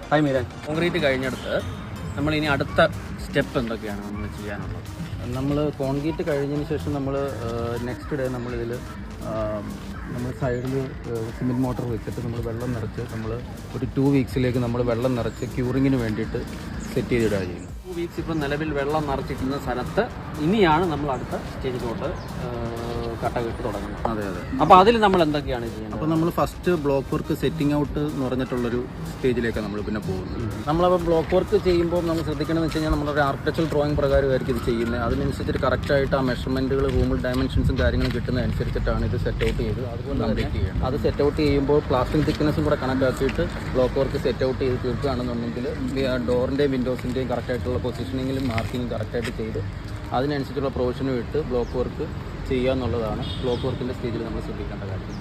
Hi Meeran, concrete കഴിഞ്ഞെടുത്ത് നമ്മളിനി അടുത്ത step എന്തൊക്കെയാണ് നമ്മൾ ചെയ്യാനുള്ളത്? നമ്മൾ കോൺക്രീറ്റ് കഴിഞ്ഞതിന് ശേഷം നമ്മൾ നെക്സ്റ്റ് ഡേ നമ്മളിതിൽ നമ്മൾ സൈഡിൽ സിമെൻറ്റ് മോട്ടർ വെച്ചിട്ട് നമ്മൾ വെള്ളം നിറച്ച് നമ്മൾ ഒരു 2 വീക്സിലേക്ക് നമ്മൾ വെള്ളം നിറച്ച് ക്യൂറിങ്ങിന് വേണ്ടിയിട്ട് സെറ്റ് ചെയ്തിടുക ചെയ്യും. 2 വീക്സ് ഇപ്പം നിലവിൽ വെള്ളം നിറച്ചിരിക്കുന്ന സ്ഥലത്ത് ഇനിയാണ് നമ്മൾ അടുത്ത സ്റ്റേജിലോട്ട് കട്ടകെട്ട് തുടങ്ങുന്നത്. അതെ. അപ്പോൾ അതിൽ നമ്മൾ എന്തൊക്കെയാണ് ചെയ്യുന്നത്? അപ്പോൾ നമ്മൾ first block work setting out എന്ന് പറഞ്ഞിട്ടുള്ളൊരു സ്റ്റേജിലേക്കാണ് നമ്മൾ പിന്നെ പോകുന്നത്. നമ്മളപ്പോൾ ബ്ലോക്ക് വർക്ക് ചെയ്യുമ്പോൾ നമ്മൾ ശ്രദ്ധിക്കണമെന്ന് വെച്ച് കഴിഞ്ഞാൽ നമ്മളൊരു ആർക്കിടെക്ചറൽ ഡ്രോയിങ് പ്രകാരമായിരിക്കും ഇത് ചെയ്യുന്നത്. അതിനനുസരിച്ചിട്ട് കറക്റ്റായിട്ട് ആ മെഷർമെൻറ്റുകൾ റൂമിൽ ഡയമെൻഷൻസും കാര്യങ്ങളും കിട്ടുന്നതനുസരിച്ചിട്ടാണ് ഇത് സെറ്റ് ഔട്ട് ചെയ്ത് അതുകൊണ്ട് അത് സെറ്റ് ഔട്ട് ചെയ്യുമ്പോൾ പ്ലാസ്റ്റിക് തിക്നെസ്സും കൂടെ കണക്കാക്കിയിട്ട് ബ്ലോക്ക് വർക്ക് സെറ്റ് ഔട്ട് ചെയ്ത് തീർക്കുകയാണെന്നുണ്ടെങ്കിൽ ഡോറിൻ്റെയും വിൻഡോസിൻ്റെയും കറക്റ്റായിട്ടുള്ള പൊസിഷനിങ്ങിലും മാർക്കിങ്ങും കറക്റ്റായിട്ട് ചെയ്ത് അതിനനുസരിച്ചുള്ള പ്രൊവിഷനും ഇട്ട് ബ്ലോക്ക് വർക്ക് ചെയ്യുക എന്നുള്ളതാണ് ബ്ലോക്ക് വർക്കിൻ്റെ സ്റ്റേജിൽ നമ്മൾ ശ്രദ്ധിക്കേണ്ട കാര്യം.